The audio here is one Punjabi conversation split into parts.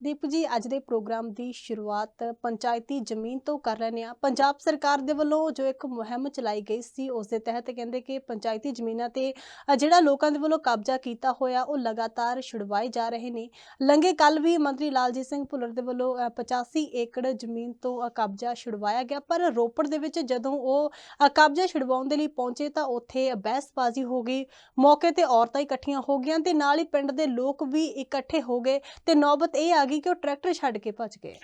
ਦੀਪ ਜੀ ਅੱਜ ਦੇ ਪ੍ਰੋਗਰਾਮ ਦੀ ਸ਼ੁਰੂਆਤ ਪੰਚਾਇਤੀ ਜ਼ਮੀਨ ਤੋਂ ਕਰ ਲੈਂਦੇ ਹਾਂ। ਪੰਜਾਬ ਸਰਕਾਰ ਦੇ ਵੱਲੋਂ ਜੋ ਇੱਕ ਮੁਹਿੰਮ ਚਲਾਈ ਗਈ ਸੀ ਉਸ ਦੇ ਤਹਿਤ ਕਹਿੰਦੇ ਕਿ ਪੰਚਾਇਤੀ ਜ਼ਮੀਨਾਂ ਤੇ ਜਿਹੜਾ ਲੋਕਾਂ ਦੇ ਵੱਲੋਂ ਕਬਜ਼ਾ ਕੀਤਾ ਹੋਇਆ ਉਹ ਲਗਾਤਾਰ ਛੁਡਵਾਏ ਜਾ ਰਹੇ ਨੇ। ਲੰਘੇ ਕੱਲ ਵੀ ਮੰਤਰੀ ਲਾਲਜੀਤ ਸਿੰਘ ਭੁੱਲਰ ਦੇ ਵੱਲੋਂ 85 ਏਕੜ ਜ਼ਮੀਨ ਤੋਂ ਕਬਜ਼ਾ ਛੁਡਵਾਇਆ ਗਿਆ, ਪਰ ਰੋਪੜ ਦੇ ਵਿੱਚ ਜਦੋਂ ਉਹ ਕਬਜ਼ਾ ਛੁਡਵਾਉਣ ਦੇ ਲਈ ਪਹੁੰਚੇ ਤਾਂ ਉੱਥੇ ਬਹਿਸਬਾਜ਼ੀ ਹੋ ਗਈ। ਮੌਕੇ ਤੇ ਔਰਤਾਂ ਇਕੱਠੀਆਂ ਹੋ ਗਈਆਂ ਤੇ ਨਾਲ ਹੀ ਪਿੰਡ ਦੇ ਲੋਕ ਵੀ ਇਕੱਠੇ ਹੋ ਗਏ ਤੇ ਨੌਬਤ ਇਹ ਆ ਗਈ ਕਿ ਉਹ ਟਰੈਕਟਰ ਛੱਡ ਕੇ ਭੱਜ ਗਏ।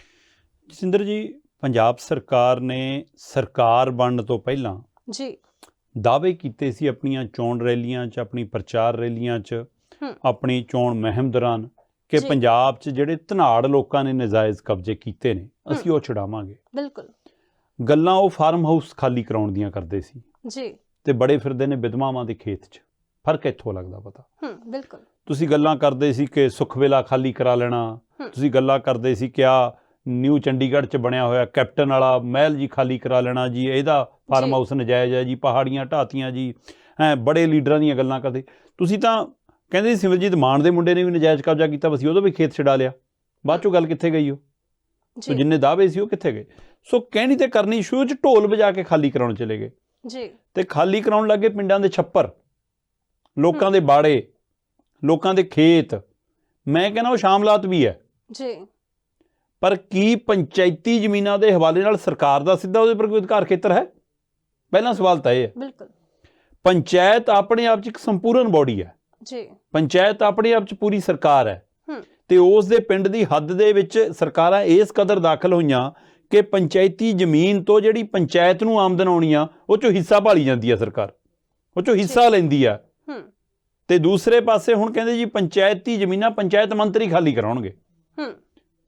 ਜਸਿੰਦਰ ਜੀ, ਪੰਜਾਬ ਸਰਕਾਰ ਨੇ ਸਰਕਾਰ ਬਣਨ ਤੋਂ ਪਹਿਲਾਂ ਜੀ ਦਾਅਵੇ ਕੀਤੇ ਸੀ ਆਪਣੀਆਂ ਚੋਣ ਰੈਲੀਆਂ 'ਚ, ਆਪਣੀ ਪ੍ਰਚਾਰ ਰੈਲੀਆਂ 'ਚ, ਆਪਣੀ ਚੋਣ ਮੁਹਿੰਮ ਦੌਰਾਨ ਕਿ ਪੰਜਾਬ 'ਚ ਜਿਹੜੇ ਧਨਾੜ ਲੋਕਾਂ ਨੇ ਨਜਾਇਜ਼ ਕਬਜ਼ੇ ਕੀਤੇ ਨੇ ਅਸੀਂ ਉਹ ਛੁਡਾਵਾਂਗੇ। ਬਿਲਕੁਲ ਗੱਲਾਂ ਉਹ ਫਾਰਮ ਹਾਊਸ ਖਾਲੀ ਕਰਾਉਣ ਦੀਆਂ ਕਰਦੇ ਸੀ ਜੀ ਤੇ ਬੜੇ ਫਿਰਦੇ ਨੇ ਵਿਧਵਾਵਾਂ ਦੇ ਖੇਤ 'ਚ। ਫਰਕ ਇੱਥੋਂ ਲੱਗਦਾ ਪਤਾ। ਬਿਲਕੁਲ ਤੁਸੀਂ ਗੱਲਾਂ ਕਰਦੇ ਸੀ ਕਿ ਸੁਖਵੇਲਾ ਖਾਲੀ ਕਰਾ ਲੈਣਾ, ਤੁਸੀਂ ਗੱਲਾਂ ਕਰਦੇ ਸੀ ਕਿ ਆ ਨਿਊ ਚੰਡੀਗੜ੍ਹ 'ਚ ਬਣਿਆ ਹੋਇਆ ਕੈਪਟਨ ਵਾਲਾ ਮਹਿਲ ਜੀ ਖਾਲੀ ਕਰਾ ਲੈਣਾ ਜੀ, ਇਹਦਾ ਫਾਰਮ ਹਾਊਸ ਨਜਾਇਜ਼ ਹੈ ਜੀ, ਪਹਾੜੀਆਂ ਢਾਤੀਆਂ ਜੀ, ਬੜੇ ਲੀਡਰਾਂ ਦੀਆਂ ਗੱਲਾਂ ਕਰਦੇ। ਤੁਸੀਂ ਤਾਂ ਕਹਿੰਦੇ ਸੀ ਸਿਮਰਜੀਤ ਮਾਨ ਦੇ ਮੁੰਡੇ ਨੇ ਵੀ ਨਜਾਇਜ਼ ਕਬਜ਼ਾ ਕੀਤਾ, ਅਸੀਂ ਉਹਦਾ ਵੀ ਖੇਤ ਛਡਾ ਲਿਆ। ਬਾਅਦ 'ਚੋਂ ਗੱਲ ਕਿੱਥੇ ਗਈ? ਉਹ ਜਿੰਨੇ ਦਾਅਵੇ ਸੀ ਉਹ ਕਿੱਥੇ ਗਏ? ਸੋ ਕਹਿਣੀ ਤੇ ਕਰਨੀ ਸ਼ੁਰੂ 'ਚ ਢੋਲ ਵਜਾ ਕੇ ਖਾਲੀ ਕਰਾਉਣ ਚਲੇ ਗਏ ਜੀ ਤੇ ਖਾਲੀ ਕਰਾਉਣ ਲੱਗੇ ਪਿੰਡਾਂ ਦੇ ਛੱਪਰ, ਲੋਕਾਂ ਦੇ ਬਾੜੇ, ਲੋਕਾਂ ਦੇ ਖੇਤ। ਮੈਂ ਕਹਿੰਦਾ ਉਹ ਸ਼ਾਮਲਾਤ ਵੀ ਹੈ ਜੀ, ਪਰ ਕੀ ਪੰਚਾਇਤੀ ਜ਼ਮੀਨਾਂ ਦੇ ਹਵਾਲੇ ਨਾਲ ਸਰਕਾਰ ਦਾ ਸਿੱਧਾ ਉਹਦੇ ਪਰ ਕੋਈ ਅਧਿਕਾਰ ਖੇਤਰ ਹੈ? ਪਹਿਲਾ ਸਵਾਲ ਤਾਂ ਇਹ ਹੈ। ਬਿਲਕੁਲ ਪੰਚਾਇਤ ਆਪਣੇ ਆਪ 'ਚ ਇੱਕ ਸੰਪੂਰਨ ਬੋਡੀ ਹੈ ਜੀ, ਪੰਚਾਇਤ ਆਪਣੇ ਆਪ 'ਚ ਪੂਰੀ ਸਰਕਾਰ ਹੈ ਤੇ ਉਸ ਦੇ ਪਿੰਡ ਦੀ ਹੱਦ ਦੇ ਵਿੱਚ ਸਰਕਾਰਾਂ ਇਸ ਕਦਰ ਦਾਖਲ ਹੋਈਆਂ ਕਿ ਪੰਚਾਇਤੀ ਜ਼ਮੀਨ ਤੋਂ ਜਿਹੜੀ ਪੰਚਾਇਤ ਨੂੰ ਆਮਦਨ ਆਉਣੀ ਆ ਉਹ 'ਚੋਂ ਹਿੱਸਾ ਭਾਲੀ ਜਾਂਦੀ ਹੈ, ਸਰਕਾਰ ਉਹ 'ਚੋਂ ਹਿੱਸਾ ਲੈਂਦੀ ਆ। ਤੇ ਦੂਸਰੇ ਪਾਸੇ ਹੁਣ ਕਹਿੰਦੇ ਜੀ ਪੰਚਾਇਤੀ ਜ਼ਮੀਨਾਂ ਪੰਚਾਇਤ ਮੰਤਰੀ ਖਾਲੀ ਕਰਾਉਣਗੇ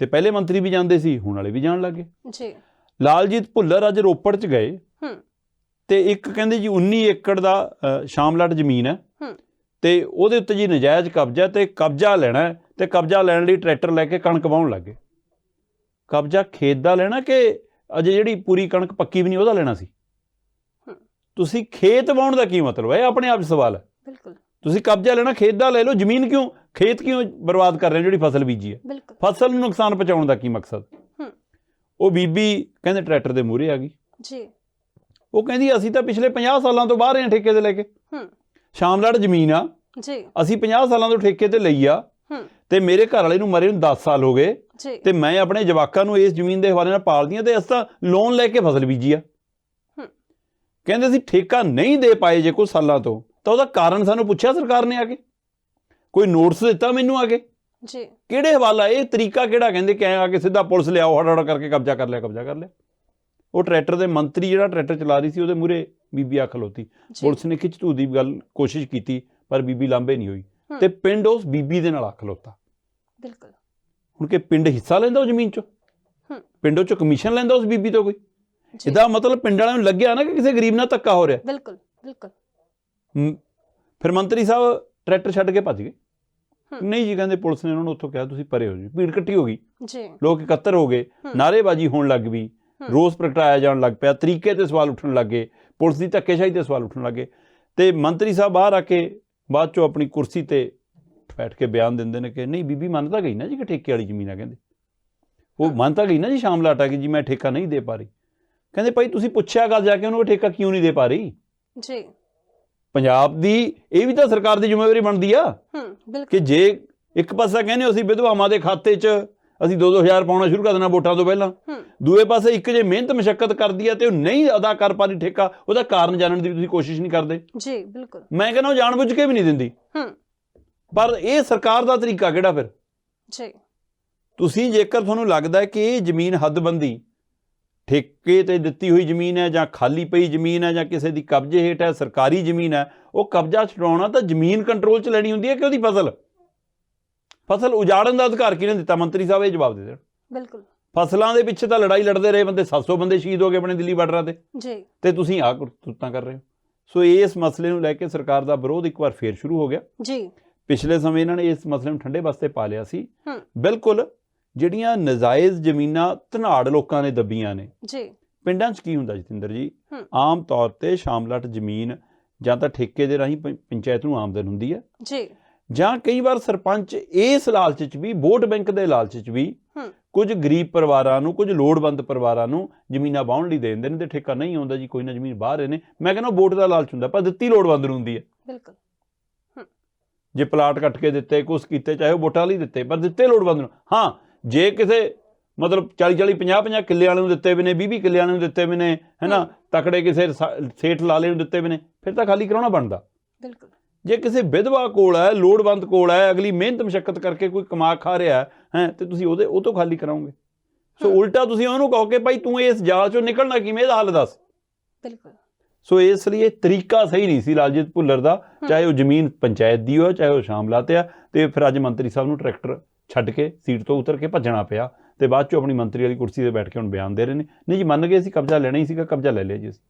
ਤੇ ਪਹਿਲੇ ਮੰਤਰੀ ਵੀ ਜਾਂਦੇ ਸੀ, ਹੁਣ ਵਾਲੇ ਵੀ ਜਾਣ ਲੱਗੇ ਜੀ। ਲਾਲਜੀਤ ਭੁੱਲਰ ਅੱਜ ਰੋਪੜ 'ਚ ਗਏ ਤੇ ਇੱਕ ਕਹਿੰਦੇ ਜੀ 19 ਏਕੜ ਦਾ ਸ਼ਾਮਲਾਟ ਜ਼ਮੀਨ ਹੈ ਤੇ ਉਹਦੇ ਉੱਤੇ ਜੀ ਨਜਾਇਜ਼ ਕਬਜ਼ਾ ਤੇ ਕਬਜ਼ਾ ਲੈਣਾ ਤੇ ਕਬਜ਼ਾ ਲੈਣ ਲਈ ਟਰੈਕਟਰ ਲੈ ਕੇ ਕਣਕ ਵਾਹੁਣ ਲੱਗੇ। ਕਬਜ਼ਾ ਖੇਤ ਦਾ ਲੈਣਾ ਕਿ ਅਜੇ ਜਿਹੜੀ ਪੂਰੀ ਕਣਕ ਪੱਕੀ ਵੀ ਨਹੀਂ ਉਹਦਾ ਲੈਣਾ ਸੀ? ਤੁਸੀਂ ਖੇਤ ਵਾਹੁਣ ਦਾ ਕੀ ਮਤਲਬ ਹੈ? ਆਪਣੇ ਆਪ 'ਚ ਸਵਾਲ ਹੈ। ਬਿਲਕੁਲ ਤੁਸੀਂ ਕਬਜ਼ਾ ਲੈਣਾ ਖੇਤ ਦਾ ਲੈ ਲਓ, ਜ਼ਮੀਨ ਕਿਉਂ, ਖੇਤ ਕਿਉਂ ਬਰਬਾਦ ਕਰ ਰਹੇ ਹੋ ਜਿਹੜੀ ਫਸਲ ਬੀਜੀ ਹੈ? ਫਸਲ ਨੂੰ ਨੁਕਸਾਨ ਪਹੁੰਚਾਉਣ ਦਾ ਕੀ ਮਕਸਦ? ਉਹ ਬੀਬੀ ਕਹਿੰਦੇ ਟਰੈਕਟਰ ਦੇ ਮੂਹਰੇ ਆ ਗਈ ਜੀ। ਉਹ ਕਹਿੰਦੀ ਅਸੀਂ ਤਾਂ ਪਿਛਲੇ 50 ਸਾਲਾਂ ਤੋਂ ਬਾਹਰ ਹਾਂ ਠੇਕੇ ਤੇ ਲੈ ਕੇ, ਸ਼ਾਮਲਾਟ ਜ਼ਮੀਨ ਆ ਜੀ, ਅਸੀਂ 50 ਸਾਲਾਂ ਤੋਂ ਠੇਕੇ ਤੇ ਲਈ ਆ ਤੇ ਮੇਰੇ ਘਰ ਵਾਲੇ ਨੂੰ ਮਰੇ ਨੂੰ 10 ਸਾਲ ਹੋ ਗਏ ਤੇ ਮੈਂ ਆਪਣੇ ਜਵਾਕਾਂ ਨੂੰ ਇਸ ਜ਼ਮੀਨ ਦੇ ਹਵਾਲੇ ਨਾਲ ਪਾਲਦੀ ਹਾਂ ਤੇ ਅਸੀਂ ਤਾਂ ਲੋਨ ਲੈ ਕੇ ਫਸਲ ਬੀਜੀ ਆ। ਕਹਿੰਦੇ ਅਸੀਂ ਠੇਕਾ ਨਹੀਂ ਦੇ ਪਾਏ ਜੇ ਕੁਝ ਸਾਲਾਂ ਤੋਂ, ਤਾਂ ਉਹਦਾ ਕਾਰਨ ਸਾਨੂੰ ਪੁੱਛਿਆ ਸਰਕਾਰ ਨੇ ਆ ਕੇ? ਕੋਈ ਨੋਟਿਸ ਦਿੱਤਾ ਮੈਨੂੰ ਆ ਕੇ ਜੀ? ਕਿਹੜੇ ਹਵਾਲਾ? ਇਹ ਤਰੀਕਾ ਕਿਹੜਾ? ਕਹਿੰਦੇ ਕਿ ਆ ਕੇ ਸਿੱਧਾ ਪੁਲਿਸ ਲਿਆਓ, ਹੜ ਕਰਕੇ ਕਬਜ਼ਾ ਕਰ ਲਿਆ, ਕਬਜ਼ਾ ਕਰ ਲਿਆ। ਉਹ ਟਰੈਕਟਰ ਦੇ ਮੰਤਰੀ ਜਿਹੜਾ ਟਰੈਕਟਰ ਚਲਾ ਰਹੀ ਸੀ ਉਹਦੇ ਮੂਹਰੇ ਬੀਬੀ ਆ ਖਲੋਤੀ। ਪੁਲਿਸ ਨੇ ਖਿੱਚ ਧੂ ਦੀ ਗੱਲ ਕੋਸ਼ਿਸ਼ ਕੀਤੀ ਪਰ ਬੀਬੀ ਲਾਂਭੇ ਨਹੀਂ ਹੋਈ ਤੇ ਪਿੰਡ ਉਸ ਬੀਬੀ ਦੇ ਨਾਲ ਆ ਖਲੋਤਾ। ਬਿਲਕੁਲ ਹੁਣ ਕਿ ਪਿੰਡ ਹਿੱਸਾ ਲੈਂਦਾ ਉਹ ਜ਼ਮੀਨ 'ਚੋਂ, ਪਿੰਡੋਂ 'ਚੋਂ ਕਮਿਸ਼ਨ ਲੈਂਦਾ ਉਸ ਬੀਬੀ ਤੋਂ ਕੋਈ? ਇਹਦਾ ਮਤਲਬ ਪਿੰਡ ਵਾਲਿਆਂ ਨੂੰ ਲੱਗਿਆ ਨਾ ਕਿ ਕਿਸੇ ਗਰੀਬ ਨਾਲ ਧੱਕਾ ਹੋ ਰਿਹਾ। ਬਿਲਕੁਲ ਬਿਲਕੁਲ। ਫਿਰ ਮੰਤਰੀ ਸਾਹਿਬ ਟਰੈਕਟਰ ਛੱਡ ਕੇ ਭੱਜ ਗਏ। ਨਹੀਂ ਜੀ, ਕਹਿੰਦੇ ਪੁਲਿਸ ਨੇ ਉਹਨਾਂ ਨੂੰ ਉੱਥੋਂ ਕਿਹਾ ਤੁਸੀਂ ਪਰੇ ਹੋ ਜੀ। ਭੀੜ ਇਕੱਠੀ ਹੋ ਗਈ, ਲੋਕ ਇਕੱਤਰ ਹੋ ਗਏ, ਨਾਅਰੇਬਾਜ਼ੀ ਹੋਣ ਲੱਗ ਪਈ, ਰੋਸ ਪ੍ਰਗਟਾਇਆ ਜਾਣ ਲੱਗ ਪਿਆ, ਤਰੀਕੇ ਤੇ ਸਵਾਲ ਉੱਠਣ ਲੱਗ ਗਏ, ਪੁਲਿਸ ਦੀ ਧੱਕੇਸ਼ਾਹੀ ਤੇ ਸਵਾਲ ਉੱਠਣ ਲੱਗ ਗਏ ਤੇ ਮੰਤਰੀ ਸਾਹਿਬ ਬਾਹਰ ਆ ਕੇ ਬਾਅਦ 'ਚੋਂ ਆਪਣੀ ਕੁਰਸੀ ਤੇ ਬੈਠ ਕੇ ਬਿਆਨ ਦਿੰਦੇ ਨੇ ਕਿ ਨਹੀਂ ਬੀਬੀ ਮੰਨ ਤਾਂ ਗਈ ਨਾ ਜੀ ਕਿ ਠੇਕੇ ਵਾਲੀ ਜ਼ਮੀਨ ਆ। ਕਹਿੰਦੇ ਉਹ ਮੰਨ ਤਾਂ ਗਈ ਨਾ ਜੀ ਸ਼ਾਮਲਾਟ ਆ ਕਿ ਜੀ ਮੈਂ ਠੇਕਾ ਨਹੀਂ ਦੇ ਪਾ ਰਹੀ। ਕਹਿੰਦੇ ਭਾਈ ਤੁਸੀਂ ਪੁੱਛਿਆ ਗੱਲ ਜਾ ਕੇ ਉਹਨੂੰ ਠੇਕਾ ਕਿਉਂ ਨਹੀਂ ਦੇ ਪਾ ਰਹੀ ਜੀ? ਪੰਜਾਬ ਦੀ ਇਹ ਵੀ ਤਾਂ ਸਰਕਾਰ ਦੀ ਜ਼ਿੰਮੇਵਾਰੀ ਬਣਦੀ ਆ ਕਿ ਜੇ ਇੱਕ ਪਾਸਾ ਕਹਿੰਦੇ ਅਸੀਂ ਵਿਧਵਾਵਾਂ ਦੇ ਖਾਤੇ 'ਚ ਅਸੀਂ 2-2 ਹਜ਼ਾਰ ਪਾਉਣਾ ਸ਼ੁਰੂ ਕਰ ਦੇਣਾ ਵੋਟਾਂ ਤੋਂ ਪਹਿਲਾਂ, ਦੂਏ ਪਾਸੇ ਇੱਕ ਜੇ ਮਿਹਨਤ ਮਸ਼ੱਕਤ ਕਰਦੀ ਆ ਤੇ ਉਹ ਨਹੀਂ ਅਦਾ ਕਰ ਪਾ ਰਹੀ ਠੇਕਾ, ਉਹਦਾ ਕਾਰਨ ਜਾਣਨ ਦੀ ਤੁਸੀਂ ਕੋਸ਼ਿਸ਼ ਨਹੀਂ ਕਰਦੇ ਜੀ? ਬਿਲਕੁਲ। ਮੈਂ ਕਹਿੰਦਾ ਉਹ ਜਾਣਬੁੱਝ ਕੇ ਵੀ ਨਹੀਂ ਦਿੰਦੀ। ਪਰ ਇਹ ਸਰਕਾਰ ਦਾ ਤਰੀਕਾ ਕਿਹੜਾ ਫਿਰ ਜੀ? ਤੁਸੀਂ ਜੇਕਰ ਤੁਹਾਨੂੰ ਲੱਗਦਾ ਹੈ ਕਿ ਇਹ ਜ਼ਮੀਨ ਹੱਦਬੰਦੀ ਠੇਕੇ ਤੇ ਦਿੱਤੀ ਹੋਈ ਜ਼ਮੀਨ ਹੈ ਜਾਂ ਖਾਲੀ ਪਈ ਜ਼ਮੀਨ ਹੈ ਜਾਂ ਕਿਸੇ ਦੀ ਕਬਜ਼ੇ ਹੇਠ ਹੈ, ਸਰਕਾਰੀ ਜ਼ਮੀਨ ਹੈ, ਉਹ ਕਬਜ਼ਾ ਛਡਾਉਣਾ ਤਾਂ ਜ਼ਮੀਨ ਕੰਟਰੋਲ 'ਚ ਲੈਣੀ ਹੁੰਦੀ ਹੈ ਕਿ ਉਹਦੀ ਫਸਲ ਉਜਾੜਨ ਦਾ ਅਧਿਕਾਰ ਕਿਹਨੇ ਦਿੱਤਾ? ਮੰਤਰੀ ਸਾਹਿਬ ਇਹ ਜਵਾਬ ਦੇ ਦੇਣ। ਬਿਲਕੁਲ। ਫਸਲਾਂ ਦੇ ਪਿੱਛੇ ਤਾਂ ਲੜਾਈ ਲੜਦੇ ਰਹੇ ਬੰਦੇ, 700 ਬੰਦੇ ਸ਼ਹੀਦ ਹੋ ਗਏ ਆਪਣੇ ਦਿੱਲੀ ਬਾਰਡਰਾਂ ਤੇ ਜੀ, ਤੇ ਤੁਸੀਂ ਆਹ ਕਰਤੂਤਾਂ ਕਰ ਰਹੇ ਹੋ। ਸੋ ਇਸ ਮਸਲੇ ਨੂੰ ਲੈ ਕੇ ਸਰਕਾਰ ਦਾ ਵਿਰੋਧ ਇੱਕ ਵਾਰ ਫੇਰ ਸ਼ੁਰੂ ਹੋ ਗਿਆ ਜੀ। ਪਿਛਲੇ ਸਮੇਂ ਇਹਨਾਂ ਨੇ ਇਸ ਮਸਲੇ ਨੂੰ ਠੰਡੇ ਵਾਸਤੇ ਪਾ ਲਿਆ ਸੀ। ਬਿਲਕੁਲ ਜਿਹੜੀਆਂ ਨਜਾਇਜ਼ ਜ਼ਮੀਨਾਂ ਧਨਾੜ ਲੋਕਾਂ ਨੇ ਦੱਬੀਆਂ ਨੇ ਜੀ। ਪਿੰਡਾਂ 'ਚ ਕੀ ਹੁੰਦਾ ਜਤਿੰਦਰ ਜੀ, ਆਮ ਤੌਰ ਤੇ ਸ਼ਾਮਲਾਟ ਜ਼ਮੀਨ ਜਾਂ ਤਾਂ ਠੇਕੇ ਦੇ ਰਾਹੀਂ ਪੰਚਾਇਤ ਨੂੰ ਆਮਦਨ ਹੁੰਦੀ ਹੈ ਜੀ, ਜਾਂ ਕਈ ਵਾਰ ਸਰਪੰਚ ਇਸ ਲਾਲਚ 'ਚ ਵੀ, ਵੋਟ ਬੈਂਕ ਦੇ ਲਾਲਚ 'ਚ ਵੀ ਕੁਝ ਗਰੀਬ ਪਰਿਵਾਰਾਂ ਨੂੰ, ਕੁਝ ਲੋੜਵੰਦ ਪਰਿਵਾਰਾਂ ਨੂੰ ਜ਼ਮੀਨਾਂ ਵਾਹੁਣ ਲਈ ਦੇ ਦਿੰਦੇ ਨੇ, ਤੇ ਠੇਕਾ ਨਹੀਂ ਆਉਂਦਾ ਜੀ, ਕੋਈ ਨਾ ਜ਼ਮੀਨ ਬਾਹਰ ਰਹੇ ਨੇ। ਮੈਂ ਕਹਿੰਦਾ ਵੋਟ ਦਾ ਲਾਲਚ ਹੁੰਦਾ, ਪਰ ਦਿੱਤੀ ਲੋੜਵੰਦ ਨੂੰ ਹੁੰਦੀ ਹੈ। ਬਿਲਕੁਲ। ਜੇ ਪਲਾਟ ਕੱਟ ਕੇ ਦਿੱਤੇ, ਕੁਛ ਕੀਤੇ, ਚਾਹੇ ਉਹ ਵੋਟਾਂ ਲਈ ਦਿੱਤੇ, ਪਰ ਦਿੱਤੇ ਲੋੜਵੰਦ ਨੂੰ। ਹਾਂ, ਜੇ ਕਿਸੇ ਮਤਲਬ 40-40, 50-50 ਕਿੱਲੇ ਵਾਲੇ ਨੂੰ ਦਿੱਤੇ ਵੀ ਨੇ, 20-20 ਕਿੱਲੇ ਵਾਲੇ ਨੂੰ ਦਿੱਤੇ ਵੀ ਨੇ, ਹੈ ਨਾ, ਤਕੜੇ ਕਿਸੇ ਸੇਠ ਲਾਲੇ ਨੂੰ ਦਿੱਤੇ ਵੀ ਨੇ, ਫਿਰ ਤਾਂ ਖਾਲੀ ਕਰਾਉਣਾ ਬਣਦਾ। ਬਿਲਕੁਲ। ਜੇ ਕਿਸੇ ਵਿਧਵਾ ਕੋਲ ਹੈ, ਲੋੜਵੰਦ ਕੋਲ ਹੈ, ਅਗਲੀ ਮਿਹਨਤ ਮੁਸ਼ੱਕਤ ਕਰਕੇ ਕੋਈ ਕਮਾ ਖਾ ਰਿਹਾ ਹੈ, ਤੇ ਤੁਸੀਂ ਉਹ ਤੋਂ ਖਾਲੀ ਕਰਾਓਗੇ। ਸੋ ਉਲਟਾ ਤੁਸੀਂ ਉਹਨੂੰ ਕਹੋ ਕਿ ਭਾਈ ਤੂੰ ਇਸ ਜਾਲ ਚੋਂ ਨਿਕਲਣਾ ਕਿਵੇਂ, ਇਹਦਾ ਹੱਲ ਦੱਸ। ਬਿਲਕੁਲ। ਸੋ ਇਸ ਲਈ ਇਹ ਤਰੀਕਾ ਸਹੀ ਨਹੀਂ ਸੀ ਲਾਲਜੀਤ ਭੁੱਲਰ ਦਾ, ਚਾਹੇ ਉਹ ਜ਼ਮੀਨ ਪੰਚਾਇਤ ਦੀ ਹੋਇਆ, ਚਾਹੇ ਉਹ ਸ਼ਾਮਲਾਤ ਆ। ਤੇ ਫਿਰ ਅੱਜ ਮੰਤਰੀ ਸਾਹਿਬ ਨੂੰ ਟਰੈਕਟਰ ਛੱਡ ਕੇ ਸੀਟ ਤੋਂ ਉਤਰ ਕੇ ਭੱਜਣਾ ਪਿਆ, ਤੇ ਬਾਅਦ ਚੋਂ ਆਪਣੀ ਮੰਤਰੀ ਵਾਲੀ ਕੁਰਸੀ ਤੇ ਬੈਠ ਕੇ ਹੁਣ ਬਿਆਨ ਦੇ ਰਹੇ ਨੇ। ਨਹੀਂ ਜੀ, ਮੰਨ ਗਏ ਸੀ, ਕਬਜ਼ਾ ਲੈਣਾ ਹੀ ਸੀਗਾ, ਕਬਜ਼ਾ ਲੈ ਲਿਆ ਜੀ ਅਸੀਂ।